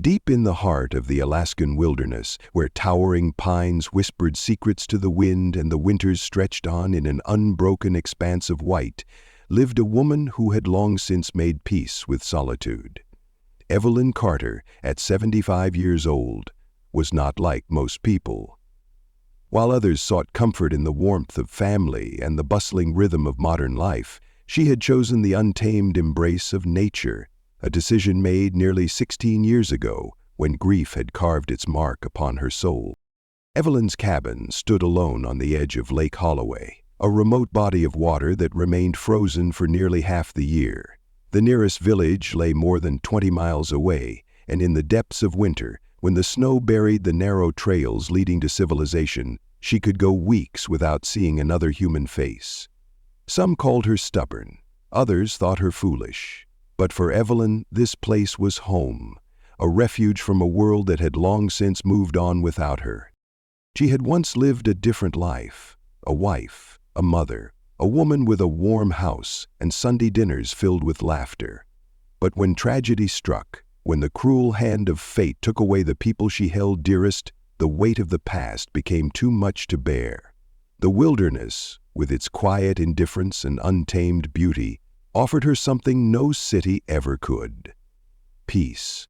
Deep in the heart of the Alaskan wilderness, where towering pines whispered secrets to the wind and the winters stretched on in an unbroken expanse of white, lived a woman who had long since made peace with solitude. Evelyn Carter, at 75 years old, was not like most people. While others sought comfort in the warmth of family and the bustling rhythm of modern life, she had chosen the untamed embrace of nature, a decision made nearly 16 years ago when grief had carved its mark upon her soul. Evelyn's cabin stood alone on the edge of Lake Holloway, a remote body of water that remained frozen for nearly half the year. The nearest village lay more than 20 miles away, and in the depths of winter, when the snow buried the narrow trails leading to civilization, she could go weeks without seeing another human face. Some called her stubborn, others thought her foolish. But for Evelyn, this place was home, a refuge from a world that had long since moved on without her. She had once lived a different life, a wife, a mother, a woman with a warm house and Sunday dinners filled with laughter. But when tragedy struck, when the cruel hand of fate took away the people she held dearest, the weight of the past became too much to bear. The wilderness, with its quiet indifference and untamed beauty, offered her something no city ever could: peace.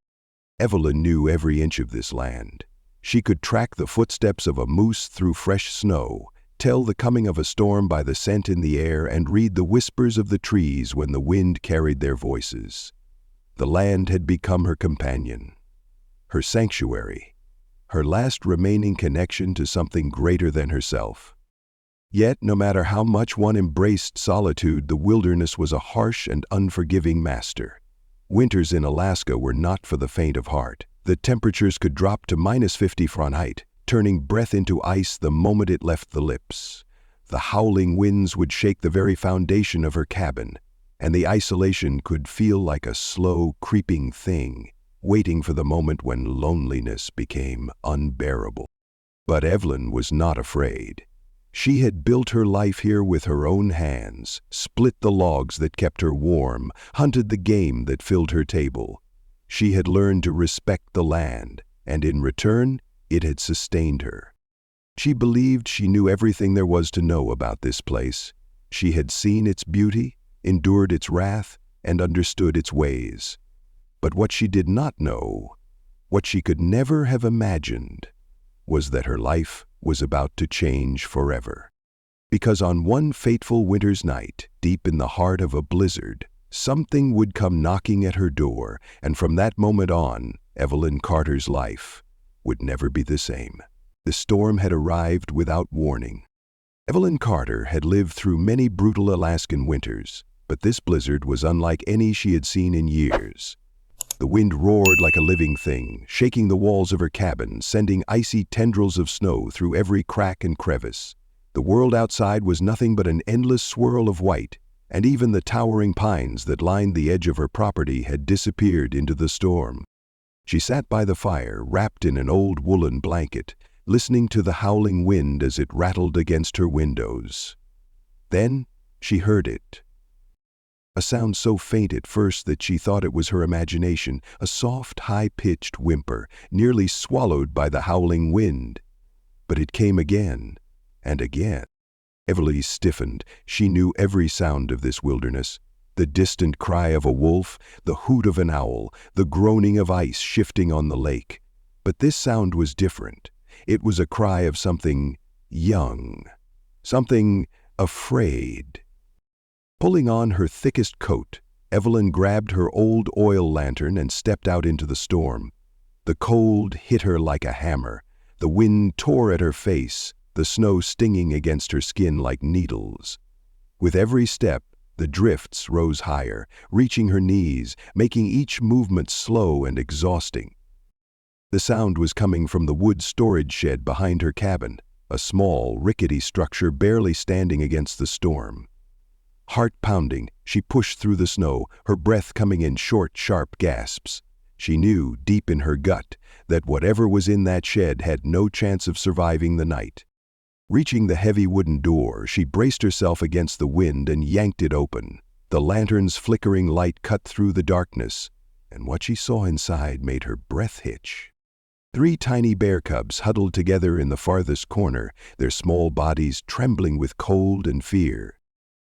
Evelyn knew every inch of this land. She could track the footsteps of a moose through fresh snow, tell the coming of a storm by the scent in the air, and read the whispers of the trees when the wind carried their voices. The land had become her companion, her sanctuary, her last remaining connection to something greater than herself. Yet, no matter how much one embraced solitude, the wilderness was a harsh and unforgiving master. Winters in Alaska were not for the faint of heart. The temperatures could drop to -50 Fahrenheit, turning breath into ice the moment it left the lips. The howling winds would shake the very foundation of her cabin, and the isolation could feel like a slow, creeping thing, waiting for the moment when loneliness became unbearable. But Evelyn was not afraid. She had built her life here with her own hands, split the logs that kept her warm, hunted the game that filled her table. She had learned to respect the land, and in return, it had sustained her. She believed she knew everything there was to know about this place. She had seen its beauty, endured its wrath, and understood its ways. But what she did not know, what she could never have imagined, was that her life was about to change forever. Because on one fateful winter's night, deep in the heart of a blizzard, something would come knocking at her door, and from that moment on, Evelyn Carter's life would never be the same. The storm had arrived without warning. Evelyn Carter had lived through many brutal Alaskan winters, but this blizzard was unlike any she had seen in years. The wind roared like a living thing, shaking the walls of her cabin, sending icy tendrils of snow through every crack and crevice. The world outside was nothing but an endless swirl of white, and even the towering pines that lined the edge of her property had disappeared into the storm. She sat by the fire, wrapped in an old woolen blanket, listening to the howling wind as it rattled against her windows. Then she heard it. A sound so faint at first that she thought it was her imagination, a soft, high-pitched whimper, nearly swallowed by the howling wind. But it came again, and again. Evelyn stiffened. She knew every sound of this wilderness: the distant cry of a wolf, the hoot of an owl, the groaning of ice shifting on the lake. But this sound was different. It was a cry of something young, something afraid. Pulling on her thickest coat, Evelyn grabbed her old oil lantern and stepped out into the storm. The cold hit her like a hammer. The wind tore at her face, the snow stinging against her skin like needles. With every step, the drifts rose higher, reaching her knees, making each movement slow and exhausting. The sound was coming from the wood storage shed behind her cabin, a small, rickety structure barely standing against the storm. Heart pounding, she pushed through the snow, her breath coming in short, sharp gasps. She knew, deep in her gut, that whatever was in that shed had no chance of surviving the night. Reaching the heavy wooden door, she braced herself against the wind and yanked it open. The lantern's flickering light cut through the darkness. and what she saw inside made her breath hitch. 3 tiny bear cubs huddled together in the farthest corner, their small bodies trembling with cold and fear.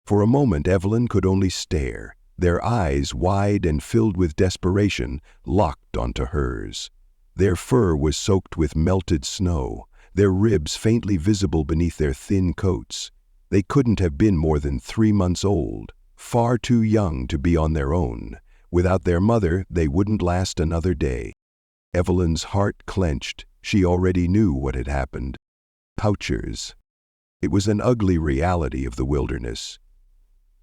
For a moment Evelyn could only stare, their eyes wide and filled with desperation, locked onto hers. Their fur was soaked with melted snow, their ribs faintly visible beneath their thin coats. They couldn't have been more than 3 months old, far too young to be on their own. Without their mother, they wouldn't last another day. Evelyn's heart clenched. She already knew what had happened. Poachers. It was an ugly reality of the wilderness.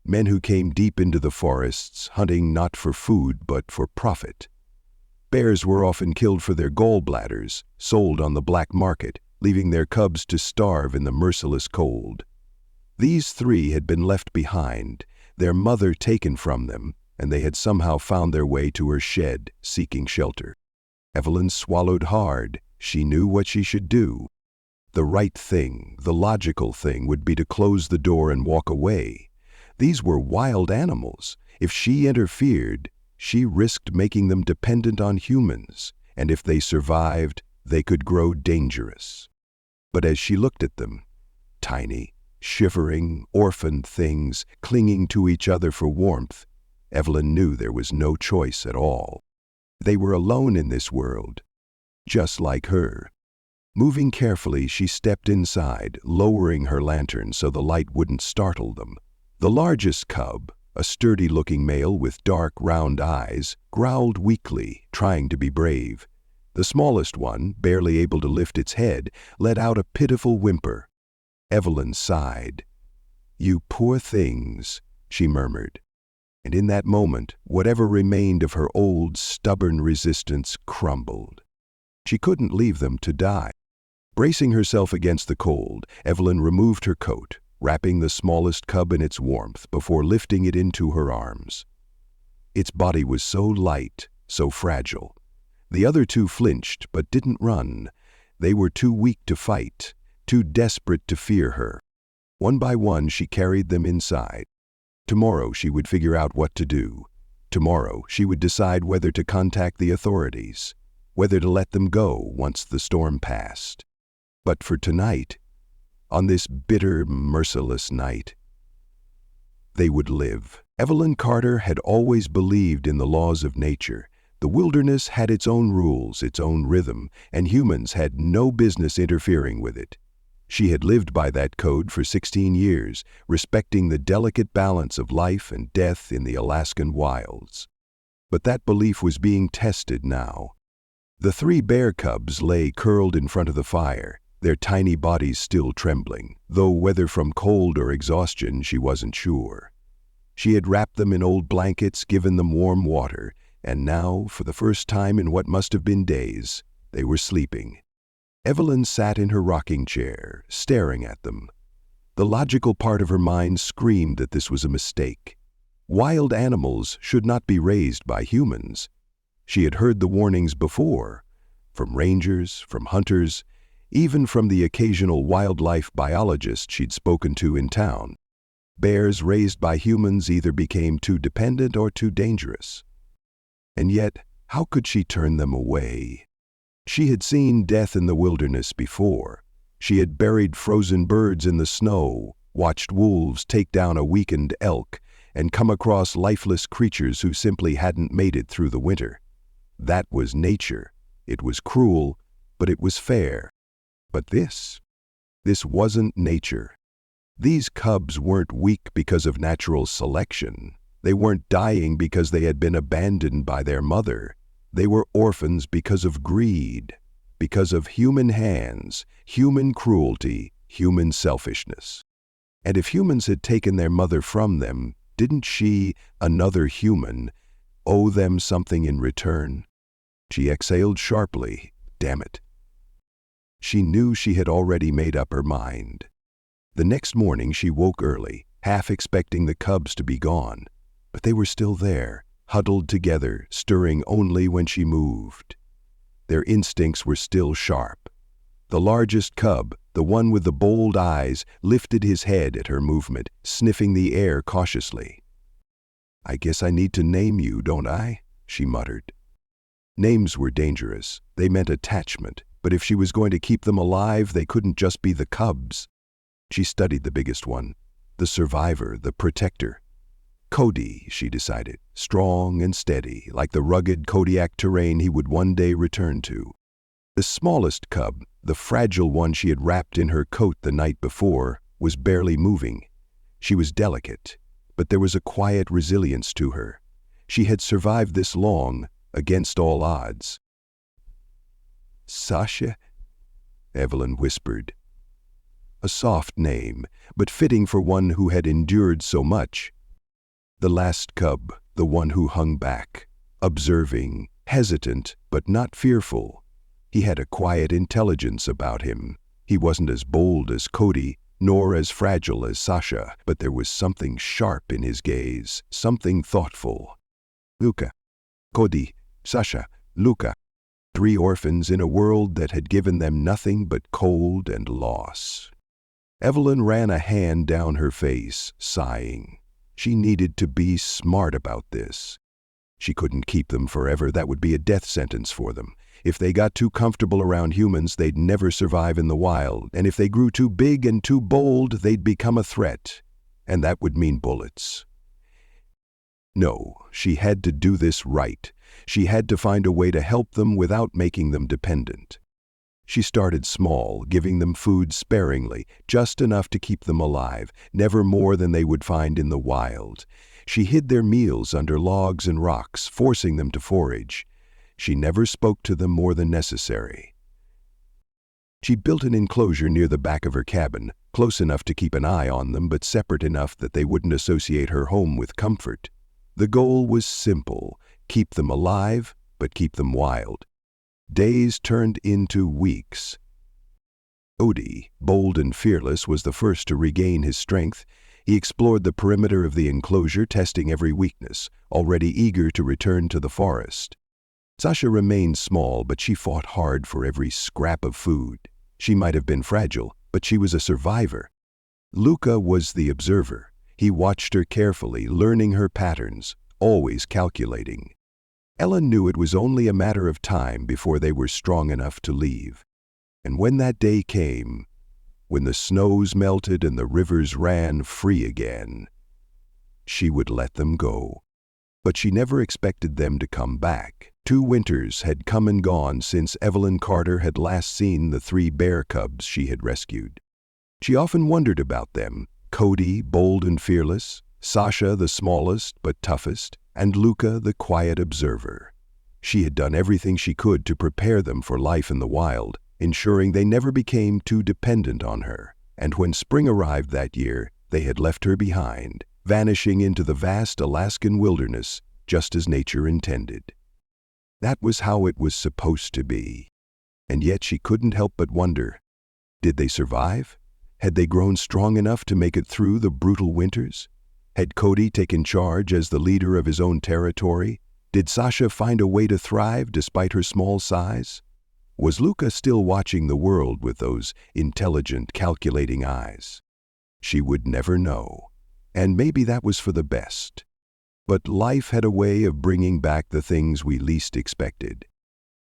Men who came deep into the forests, hunting not for food but for profit. Bears were often killed for their gallbladders, sold on the black market, leaving their cubs to starve in the merciless cold. These 3 had been left behind, their mother taken from them, and they had somehow found their way to her shed, seeking shelter. Evelyn swallowed hard. She knew what she should do. The right thing, the logical thing, would be to close the door and walk away. These were wild animals. If she interfered, she risked making them dependent on humans, and if they survived, they could grow dangerous. But as she looked at them, tiny, shivering, orphaned things clinging to each other for warmth, Evelyn knew there was no choice at all. They were alone in this world, just like her. Moving carefully, she stepped inside, lowering her lantern so the light wouldn't startle them. The largest cub, a sturdy-looking male with dark, round eyes, growled weakly, trying to be brave. The smallest one, barely able to lift its head, let out a pitiful whimper. Evelyn sighed. "You poor things," she murmured. And in that moment, whatever remained of her old, stubborn resistance crumbled. She couldn't leave them to die. Bracing herself against the cold, Evelyn removed her coat, wrapping the smallest cub in its warmth before lifting it into her arms. Its body was so light, so fragile. The other 2 flinched but didn't run. They were too weak to fight, too desperate to fear her. One by one, she carried them inside. Tomorrow she would figure out what to do. Tomorrow she would decide whether to contact the authorities, whether to let them go once the storm passed. But for tonight, on this bitter, merciless night, they would live. Evelyn Carter had always believed in the laws of nature. The wilderness had its own rules, its own rhythm, and humans had no business interfering with it. She had lived by that code for 16 years, respecting the delicate balance of life and death in the Alaskan wilds. But that belief was being tested now. The 3 bear cubs lay curled in front of the fire, their tiny bodies still trembling, though whether from cold or exhaustion she wasn't sure. She had wrapped them in old blankets, given them warm water, and now, for the first time in what must have been days, they were sleeping. Evelyn sat in her rocking chair, staring at them. The logical part of her mind screamed that this was a mistake. Wild animals should not be raised by humans. She had heard the warnings before, from rangers, from hunters, even from the occasional wildlife biologist she'd spoken to in town. Bears raised by humans either became too dependent or too dangerous. And yet, how could she turn them away? She had seen death in the wilderness before. She had buried frozen birds in the snow, watched wolves take down a weakened elk, and come across lifeless creatures who simply hadn't made it through the winter. That was nature. It was cruel, but it was fair. But this wasn't nature. These cubs weren't weak because of natural selection. They weren't dying because they had been abandoned by their mother. They were orphans because of greed, because of human hands, human cruelty, human selfishness. And if humans had taken their mother from them, didn't she, another human, owe them something in return? She exhaled sharply. Damn it. She knew she had already made up her mind. The next morning she woke early, half expecting the cubs to be gone. But they were still there, huddled together, stirring only when she moved. Their instincts were still sharp. The largest cub, the one with the bold eyes, lifted his head at her movement, sniffing the air cautiously. "I guess I need to name you, don't I?" she muttered. Names were dangerous. They meant attachment, but if she was going to keep them alive, they couldn't just be the cubs. She studied the biggest one, the survivor, the protector. Kodi, she decided, strong and steady, like the rugged Kodiak terrain he would one day return to. The smallest cub, the fragile one she had wrapped in her coat the night before, was barely moving. She was delicate, but there was a quiet resilience to her. She had survived this long, against all odds. Sasha? Evelyn whispered. A soft name, but fitting for one who had endured so much. The last cub, the one who hung back, observing, hesitant, but not fearful. He had a quiet intelligence about him. He wasn't as bold as Kodi, nor as fragile as Sasha, but there was something sharp in his gaze, something thoughtful. Luka, Kodi, Sasha, Luka. 3 orphans in a world that had given them nothing but cold and loss. Evelyn ran a hand down her face, sighing. She needed to be smart about this. She couldn't keep them forever. That would be a death sentence for them. If they got too comfortable around humans, they'd never survive in the wild. And if they grew too big and too bold, they'd become a threat. And that would mean bullets. No, she had to do this right. She had to find a way to help them without making them dependent. She started small, giving them food sparingly, just enough to keep them alive, never more than they would find in the wild. She hid their meals under logs and rocks, forcing them to forage. She never spoke to them more than necessary. She built an enclosure near the back of her cabin, close enough to keep an eye on them, but separate enough that they wouldn't associate her home with comfort. The goal was simple: keep them alive, but keep them wild. Days turned into weeks. Kodi, bold and fearless, was the first to regain his strength. He explored the perimeter of the enclosure, testing every weakness, already eager to return to the forest. Sasha remained small, but she fought hard for every scrap of food. She might have been fragile, but she was a survivor. Luka was the observer. He watched her carefully, learning her patterns, always calculating. Ellen knew it was only a matter of time before they were strong enough to leave. And when that day came, when the snows melted and the rivers ran free again, she would let them go. But she never expected them to come back. 2 winters had come and gone since Evelyn Carter had last seen the 3 bear cubs she had rescued. She often wondered about them: Kodi, bold and fearless, Sasha, the smallest but toughest, and Luka, the quiet observer. She had done everything she could to prepare them for life in the wild, ensuring they never became too dependent on her. And when spring arrived that year, they had left her behind, vanishing into the vast Alaskan wilderness, just as nature intended. That was how it was supposed to be. And yet she couldn't help but wonder, did they survive? Had they grown strong enough to make it through the brutal winters? Had Kodi taken charge as the leader of his own territory? Did Sasha find a way to thrive despite her small size? Was Luka still watching the world with those intelligent, calculating eyes? She would never know, and maybe that was for the best. But life had a way of bringing back the things we least expected.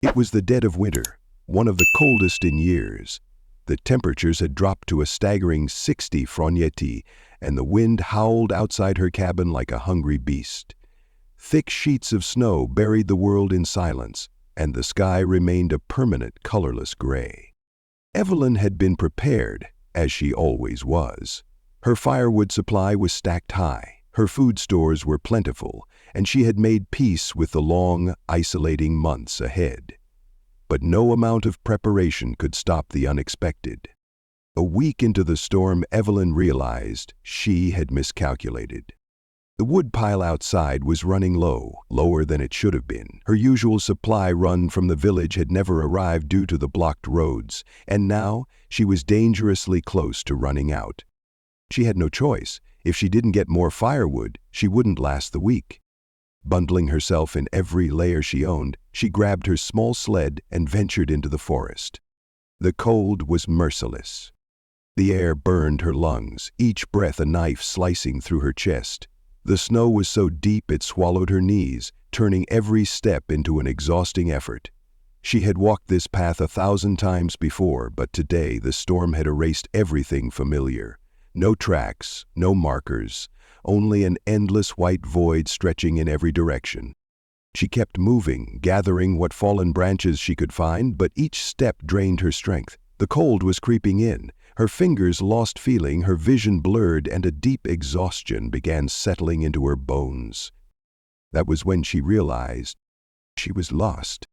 It was the dead of winter, one of the coldest in years. The temperatures had dropped to a staggering 60 Fahrenheit, and the wind howled outside her cabin like a hungry beast. Thick sheets of snow buried the world in silence, and the sky remained a permanent, colorless gray. Evelyn had been prepared, as she always was. Her firewood supply was stacked high, her food stores were plentiful, and she had made peace with the long, isolating months ahead. But no amount of preparation could stop the unexpected. A week into the storm, Evelyn realized she had miscalculated. The wood pile outside was running low, lower than it should have been. Her usual supply run from the village had never arrived due to the blocked roads, and now she was dangerously close to running out. She had no choice. If she didn't get more firewood, she wouldn't last the week. Bundling herself in every layer she owned, she grabbed her small sled and ventured into the forest. The cold was merciless. The air burned her lungs, each breath a knife slicing through her chest. The snow was so deep it swallowed her knees, turning every step into an exhausting effort. She had walked this path 1,000 times before, but today the storm had erased everything familiar. No tracks, no markers, only an endless white void stretching in every direction. She kept moving, gathering what fallen branches she could find, but each step drained her strength. The cold was creeping in. Her fingers lost feeling, her vision blurred, and a deep exhaustion began settling into her bones. That was when she realized she was lost.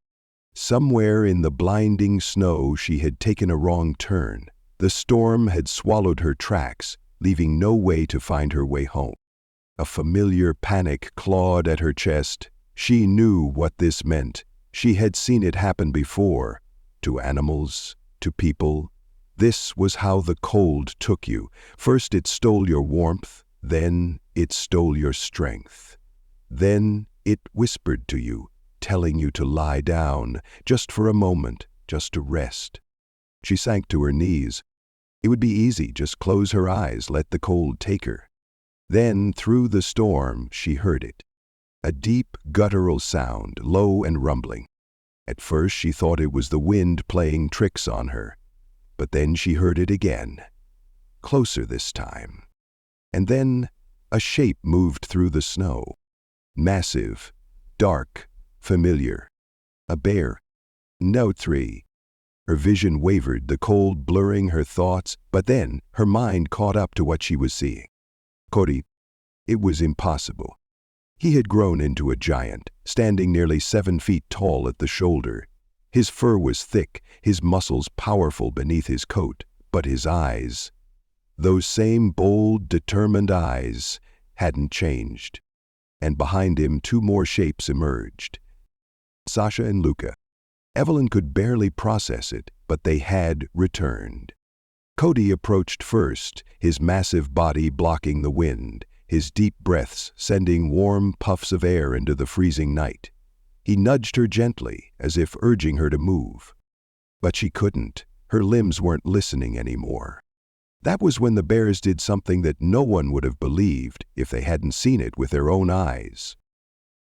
Somewhere in the blinding snow she had taken a wrong turn. The storm had swallowed her tracks, leaving no way to find her way home. A familiar panic clawed at her chest. She knew what this meant. She had seen it happen before, to animals, to people. This was how the cold took you. First it stole your warmth, then it stole your strength. Then it whispered to you, telling you to lie down, just for a moment, just to rest. She sank to her knees. It would be easy, just close her eyes, let the cold take her. Then, through the storm, she heard it. A deep, guttural sound, low and rumbling. At first she thought it was the wind playing tricks on her. But then she heard it again, closer this time. And then a shape moved through the snow. Massive, dark, familiar. A bear. No tree. Her vision wavered, the cold blurring her thoughts, but then her mind caught up to what she was seeing. Kodi. It was impossible. He had grown into a giant, standing nearly 7 feet tall at the shoulder. His fur was thick, his muscles powerful beneath his coat, but his eyes, those same bold, determined eyes, hadn't changed. And behind him 2 more shapes emerged. Sasha and Luka. Evelyn could barely process it, but they had returned. Kodi approached first, his massive body blocking the wind, his deep breaths sending warm puffs of air into the freezing night. He nudged her gently, as if urging her to move. But she couldn't. Her limbs weren't listening anymore. That was when the bears did something that no one would have believed if they hadn't seen it with their own eyes.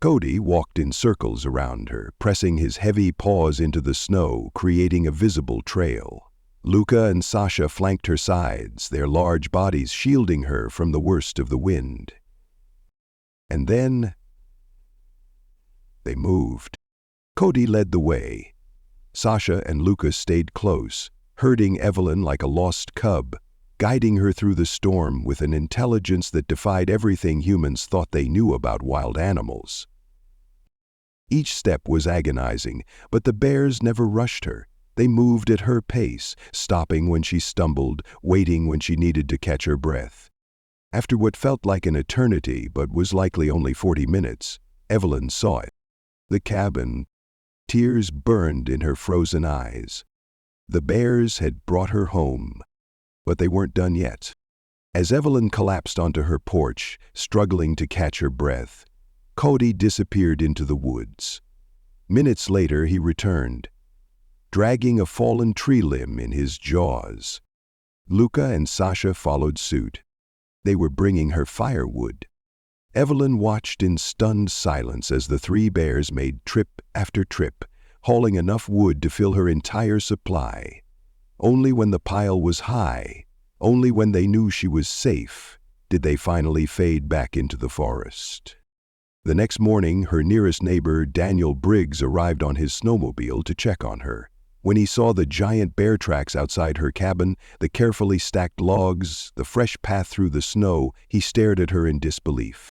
Kodi walked in circles around her, pressing his heavy paws into the snow, creating a visible trail. Luka and Sasha flanked her sides, their large bodies shielding her from the worst of the wind. And then they moved. Kodi led the way. Sasha and Luka stayed close, herding Evelyn like a lost cub, guiding her through the storm with an intelligence that defied everything humans thought they knew about wild animals. Each step was agonizing, but the bears never rushed her. They moved at her pace, stopping when she stumbled, waiting when she needed to catch her breath. After what felt like an eternity, but was likely only 40 minutes, Evelyn saw it. The cabin. Tears burned in her frozen eyes. The bears had brought her home, but they weren't done yet. As Evelyn collapsed onto her porch, struggling to catch her breath, Kodi disappeared into the woods. Minutes later he returned, dragging a fallen tree limb in his jaws. Luka and Sasha followed suit. They were bringing her firewood. Evelyn watched in stunned silence as the 3 bears made trip after trip, hauling enough wood to fill her entire supply. Only when the pile was high, only when they knew she was safe, did they finally fade back into the forest. The next morning, her nearest neighbor, Daniel Briggs, arrived on his snowmobile to check on her. When he saw the giant bear tracks outside her cabin, the carefully stacked logs, the fresh path through the snow, he stared at her in disbelief.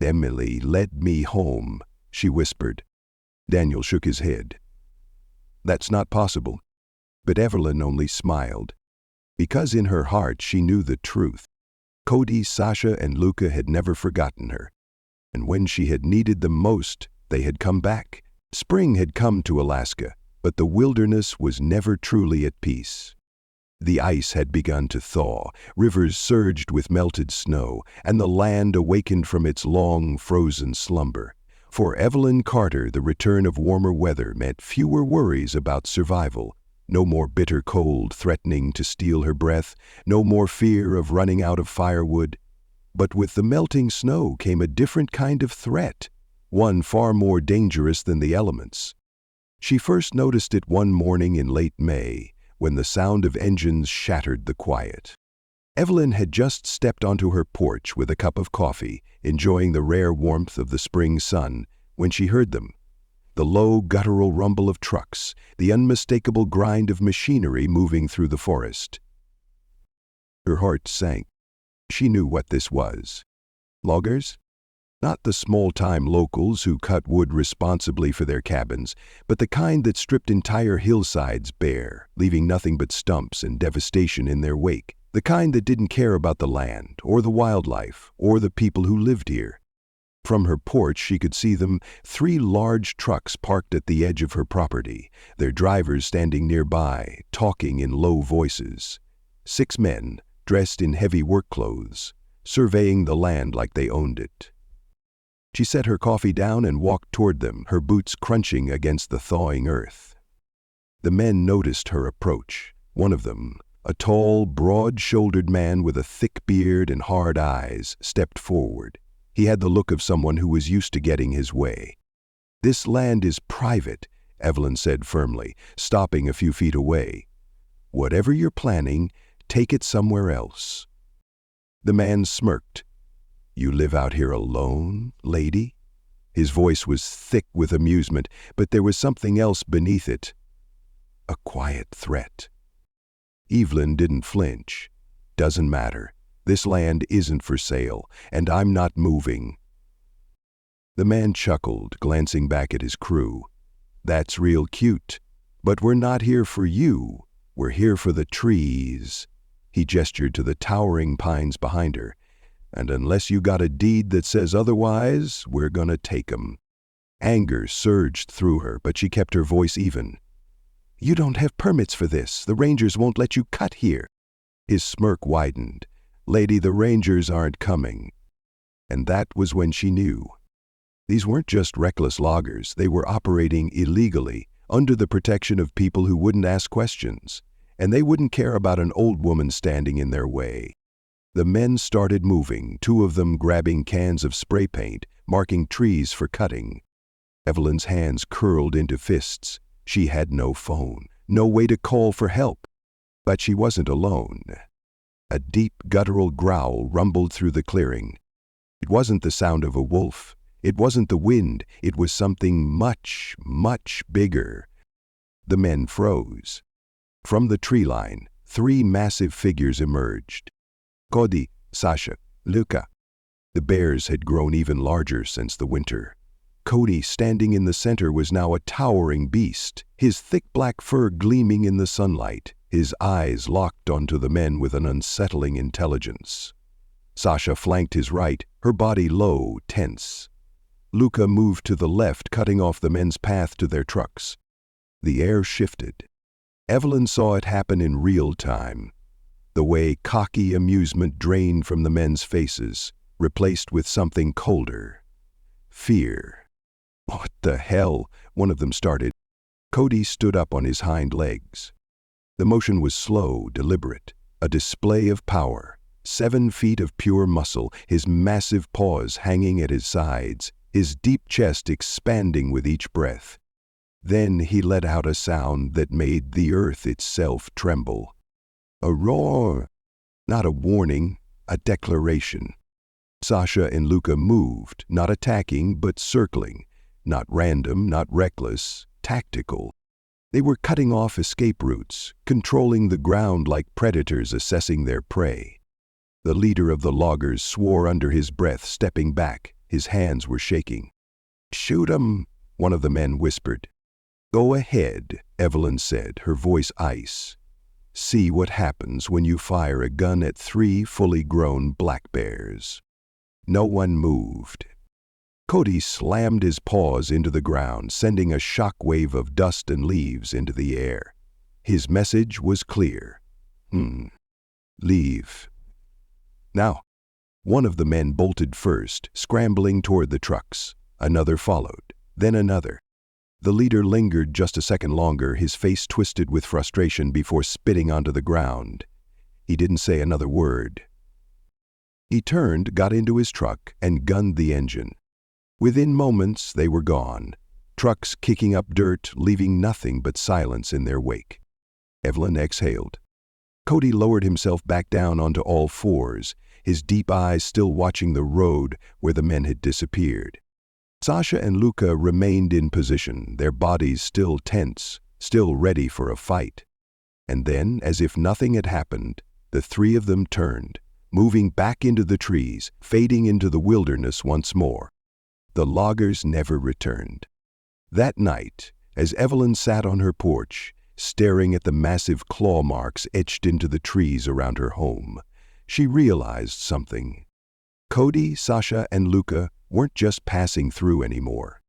"Emily led me home," she whispered. Daniel shook his head. "That's not possible." But Evelyn only smiled, because in her heart she knew the truth. Kodi, Sasha, and Luka had never forgotten her. And when she had needed them most, they had come back. Spring had come to Alaska, but the wilderness was never truly at peace. The ice had begun to thaw, rivers surged with melted snow, and the land awakened from its long, frozen slumber. For Evelyn Carter, the return of warmer weather meant fewer worries about survival. No more bitter cold threatening to steal her breath, no more fear of running out of firewood. But with the melting snow came a different kind of threat, one far more dangerous than the elements. She first noticed it one morning in late May, when the sound of engines shattered the quiet. Evelyn had just stepped onto her porch with a cup of coffee, enjoying the rare warmth of the spring sun, when she heard them. The low, guttural rumble of trucks, the unmistakable grind of machinery moving through the forest. Her heart sank. She knew what this was. Loggers? Not the small-time locals who cut wood responsibly for their cabins, but the kind that stripped entire hillsides bare, leaving nothing but stumps and devastation in their wake. The kind that didn't care about the land, or the wildlife, or the people who lived here. From her porch she could see them, 3 large trucks parked at the edge of her property, their drivers standing nearby, talking in low voices. 6 men, dressed in heavy work clothes, surveying the land like they owned it. She set her coffee down and walked toward them, her boots crunching against the thawing earth. The men noticed her approach. One of them, a tall, broad-shouldered man with a thick beard and hard eyes, stepped forward. He had the look of someone who was used to getting his way. "This land is private," Evelyn said firmly, stopping a few feet away. "Whatever you're planning, take it somewhere else." The man smirked. "You live out here alone, lady?" His voice was thick with amusement, but there was something else beneath it. A quiet threat. Evelyn didn't flinch. "Doesn't matter. This land isn't for sale, and I'm not moving." The man chuckled, glancing back at his crew. "That's real cute. But we're not here for you. We're here for the trees." He gestured to the towering pines behind her. "And unless you got a deed that says otherwise, we're gonna take 'em." Anger surged through her, but she kept her voice even. "You don't have permits for this. The rangers won't let you cut here." His smirk widened. "Lady, the rangers aren't coming." And that was when she knew. These weren't just reckless loggers. They were operating illegally, under the protection of people who wouldn't ask questions. And they wouldn't care about an old woman standing in their way. The men started moving, 2 of them grabbing cans of spray paint, marking trees for cutting. Evelyn's hands curled into fists. She had no phone, no way to call for help. But she wasn't alone. A deep, guttural growl rumbled through the clearing. It wasn't the sound of a wolf. It wasn't the wind. It was something much, much bigger. The men froze. From the tree line, 3 massive figures emerged. Kodi, Sasha, Luka. The bears had grown even larger since the winter. Kodi, standing in the center, was now a towering beast, his thick black fur gleaming in the sunlight, his eyes locked onto the men with an unsettling intelligence. Sasha flanked his right, her body low, tense. Luka moved to the left, cutting off the men's path to their trucks. The air shifted. Evelyn saw it happen in real time. The way cocky amusement drained from the men's faces, replaced with something colder. Fear. "What the hell?" one of them started. Kodi stood up on his hind legs. The motion was slow, deliberate, a display of power. 7 feet of pure muscle, his massive paws hanging at his sides, his deep chest expanding with each breath. Then he let out a sound that made the earth itself tremble. A roar. Not a warning, a declaration. Sasha and Luka moved, not attacking, but circling. Not random, not reckless, tactical. They were cutting off escape routes, controlling the ground like predators assessing their prey. The leader of the loggers swore under his breath, stepping back. His hands were shaking. "Shoot 'em," one of the men whispered. "Go ahead," Evelyn said, her voice ice. "See what happens when you fire a gun at 3 fully grown black bears." No one moved. Kodi slammed his paws into the ground, sending a shock wave of dust and leaves into the air. His message was clear. Leave. Now. One of the men bolted first, scrambling toward the trucks. Another followed, then another. The leader lingered just a second longer, his face twisted with frustration before spitting onto the ground. He didn't say another word. He turned, got into his truck, and gunned the engine. Within moments, they were gone, trucks kicking up dirt, leaving nothing but silence in their wake. Evelyn exhaled. Kodi lowered himself back down onto all fours, his deep eyes still watching the road where the men had disappeared. Sasha and Luka remained in position, their bodies still tense, still ready for a fight. And then, as if nothing had happened, the three of them turned, moving back into the trees, fading into the wilderness once more. The loggers never returned. That night, as Evelyn sat on her porch, staring at the massive claw marks etched into the trees around her home, she realized something. Kodi, Sasha, and Luka weren't just passing through anymore.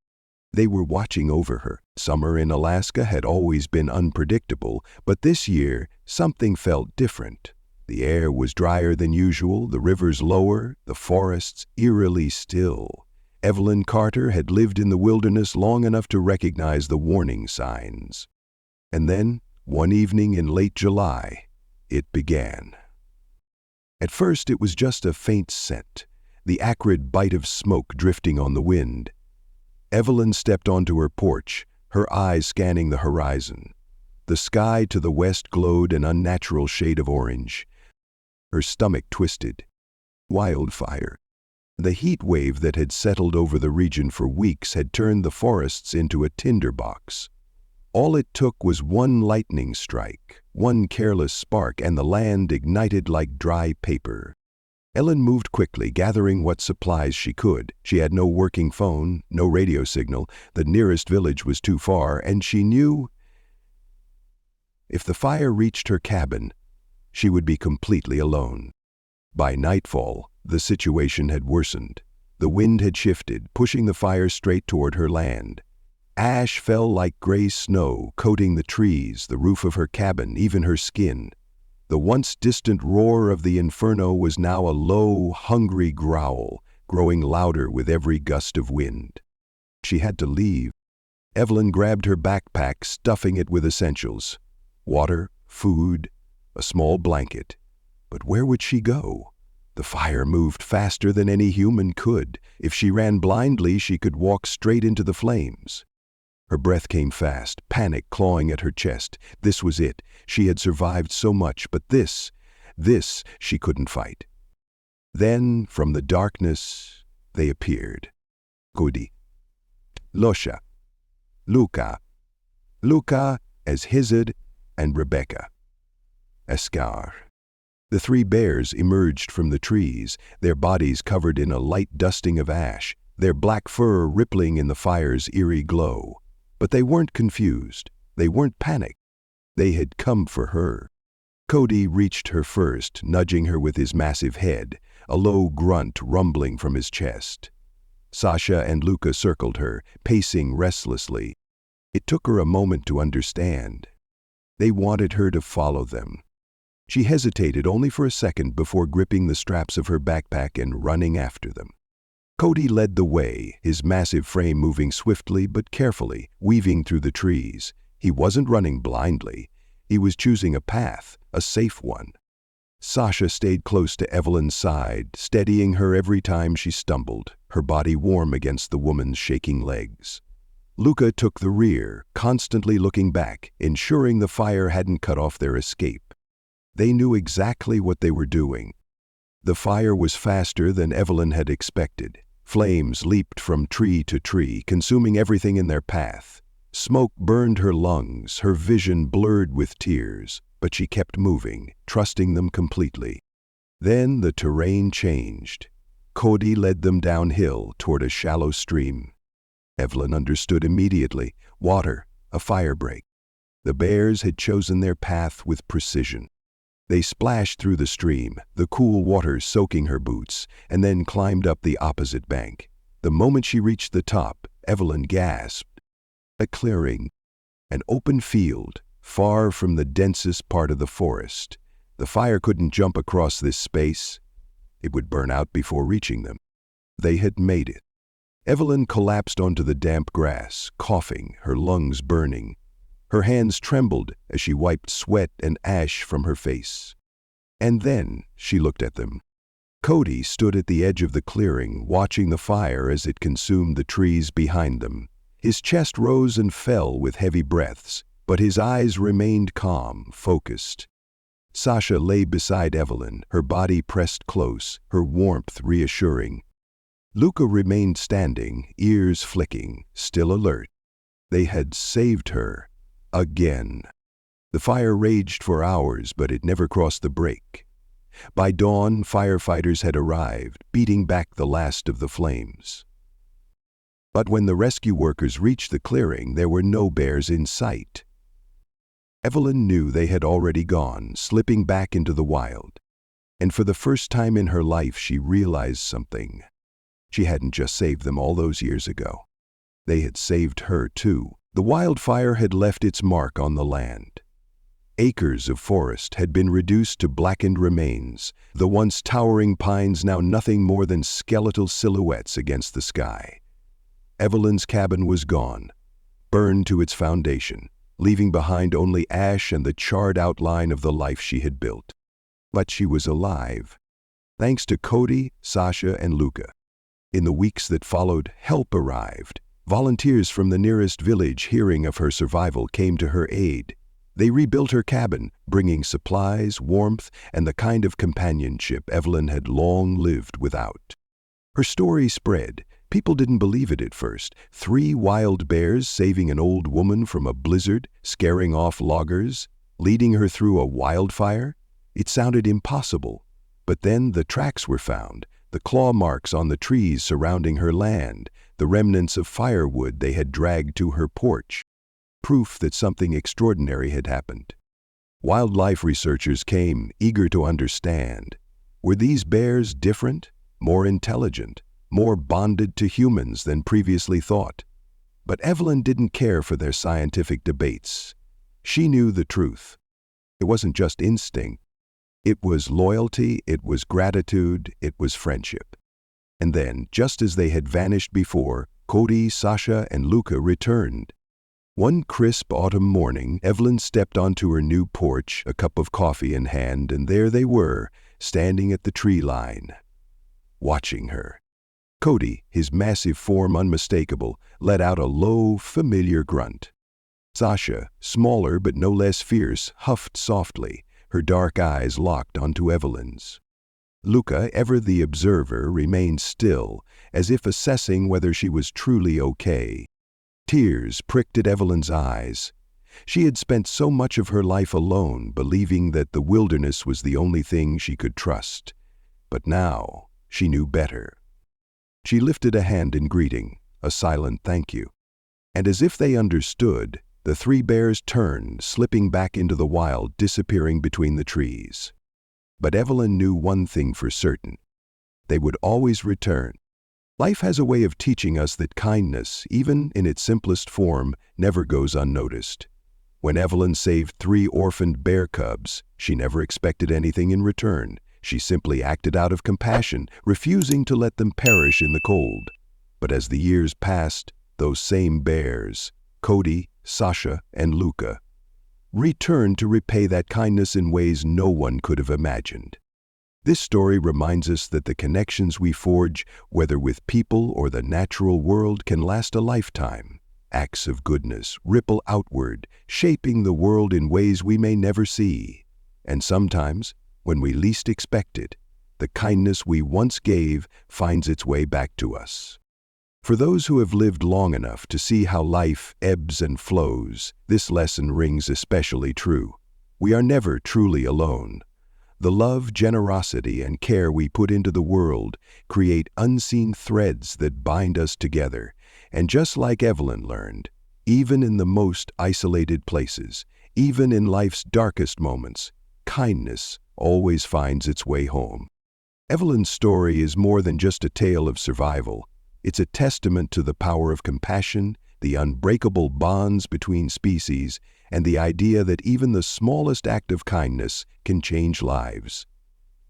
They were watching over her. Summer in Alaska had always been unpredictable, but this year something felt different. The air was drier than usual, the rivers lower, the forests eerily still. Evelyn Carter had lived in the wilderness long enough to recognize the warning signs. And then, one evening in late July, it began. At first it was just a faint scent, the acrid bite of smoke drifting on the wind. Evelyn stepped onto her porch, her eyes scanning the horizon. The sky to the west glowed an unnatural shade of orange. Her stomach twisted. Wildfire. The heat wave that had settled over the region for weeks had turned the forests into a tinderbox. All it took was one lightning strike, one careless spark, and the land ignited like dry paper. Ellen moved quickly, gathering what supplies she could. She had no working phone, no radio signal, the nearest village was too far, and she knew if the fire reached her cabin, she would be completely alone. By nightfall, the situation had worsened. The wind had shifted, pushing the fire straight toward her land. Ash fell like gray snow, coating the trees, the roof of her cabin, even her skin. The once distant roar of the inferno was now a low, hungry growl, growing louder with every gust of wind. She had to leave. Evelyn grabbed her backpack, stuffing it with essentials. Water, food, a small blanket. But where would she go? The fire moved faster than any human could. If she ran blindly, she could walk straight into the flames. Her breath came fast, panic clawing at her chest. This was it. She had survived so much, but this she couldn't fight. Then, from the darkness, they appeared. Kodi, Sasha, Luka as Hizard, and Rebecca. Alaskan. The three bears emerged from the trees, their bodies covered in a light dusting of ash, their black fur rippling in the fire's eerie glow. But they weren't confused. They weren't panicked. They had come for her. Kodi reached her first, nudging her with his massive head, a low grunt rumbling from his chest. Sasha and Luka circled her, pacing restlessly. It took her a moment to understand. They wanted her to follow them. She hesitated only for a second before gripping the straps of her backpack and running after them. Kodi led the way, his massive frame moving swiftly but carefully, weaving through the trees. He wasn't running blindly. He was choosing a path, a safe one. Sasha stayed close to Evelyn's side, steadying her every time she stumbled, her body warm against the woman's shaking legs. Luka took the rear, constantly looking back, ensuring the fire hadn't cut off their escape. They knew exactly what they were doing. The fire was faster than Evelyn had expected. Flames leaped from tree to tree, consuming everything in their path. Smoke burned her lungs, her vision blurred with tears, but she kept moving, trusting them completely. Then the terrain changed. Kodi led them downhill toward a shallow stream. Evelyn understood immediately. Water, a fire break. The bears had chosen their path with precision. They splashed through the stream, the cool water soaking her boots, and then climbed up the opposite bank. The moment she reached the top, Evelyn gasped. A clearing, an open field, far from the densest part of the forest. The fire couldn't jump across this space. It would burn out before reaching them. They had made it. Evelyn collapsed onto the damp grass, coughing, her lungs burning. Her hands trembled as she wiped sweat and ash from her face. And then she looked at them. Kodi stood at the edge of the clearing, watching the fire as it consumed the trees behind them. His chest rose and fell with heavy breaths, but his eyes remained calm, focused. Sasha lay beside Evelyn, her body pressed close, her warmth reassuring. Luka remained standing, ears flicking, still alert. They had saved her. Again. The fire raged for hours, but it never crossed the break. By dawn, firefighters had arrived, beating back the last of the flames. But when the rescue workers reached the clearing, there were no bears in sight. Evelyn knew they had already gone, slipping back into the wild. And for the first time in her life, she realized something. She hadn't just saved them all those years ago. They had saved her, too. The wildfire had left its mark on the land. Acres of forest had been reduced to blackened remains, the once towering pines now nothing more than skeletal silhouettes against the sky. Evelyn's cabin was gone, burned to its foundation, leaving behind only ash and the charred outline of the life she had built. But she was alive, thanks to Kodi, Sasha, and Luka. In the weeks that followed, help arrived. Volunteers from the nearest village, hearing of her survival, came to her aid. They rebuilt her cabin, bringing supplies, warmth, and the kind of companionship Evelyn had long lived without. Her story spread. People didn't believe it at first. 3 wild bears saving an old woman from a blizzard, scaring off loggers, leading her through a wildfire. It sounded impossible. But then the tracks were found, the claw marks on the trees surrounding her land, the remnants of firewood they had dragged to her porch. Proof that something extraordinary had happened. Wildlife researchers came, eager to understand. Were these bears different, more intelligent, more bonded to humans than previously thought? But Evelyn didn't care for their scientific debates. She knew the truth. It wasn't just instinct. It was loyalty, it was gratitude, it was friendship. And then, just as they had vanished before, Kodi, Sasha, and Luka returned. One crisp autumn morning, Evelyn stepped onto her new porch, a cup of coffee in hand, and there they were, standing at the tree line, watching her. Kodi, his massive form unmistakable, let out a low, familiar grunt. Sasha, smaller but no less fierce, huffed softly, her dark eyes locked onto Evelyn's. Luka, ever the observer, remained still, as if assessing whether she was truly okay. Tears pricked at Evelyn's eyes. She had spent so much of her life alone, believing that the wilderness was the only thing she could trust. But now, she knew better. She lifted a hand in greeting, a silent thank you. And as if they understood, the 3 bears turned, slipping back into the wild, disappearing between the trees. But Evelyn knew one thing for certain. They would always return. Life has a way of teaching us that kindness, even in its simplest form, never goes unnoticed. When Evelyn saved 3 orphaned bear cubs, she never expected anything in return. She simply acted out of compassion, refusing to let them perish in the cold. But as the years passed, those same bears, Kodi, Sasha, and Luka, returned to repay that kindness in ways no one could have imagined. This story reminds us that the connections we forge, whether with people or the natural world, can last a lifetime. Acts of goodness ripple outward, shaping the world in ways we may never see. And sometimes, when we least expect it, the kindness we once gave finds its way back to us. For those who have lived long enough to see how life ebbs and flows, this lesson rings especially true. We are never truly alone. The love, generosity, and care we put into the world create unseen threads that bind us together. And just like Evelyn learned, even in the most isolated places, even in life's darkest moments, kindness always finds its way home. Evelyn's story is more than just a tale of survival. It's a testament to the power of compassion, the unbreakable bonds between species, and the idea that even the smallest act of kindness can change lives.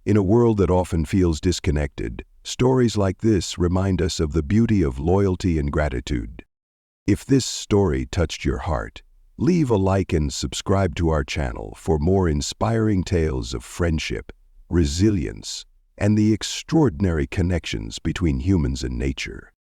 In a world that often feels disconnected, stories like this remind us of the beauty of loyalty and gratitude. If this story touched your heart, leave a like and subscribe to our channel for more inspiring tales of friendship, resilience, and the extraordinary connections between humans and nature.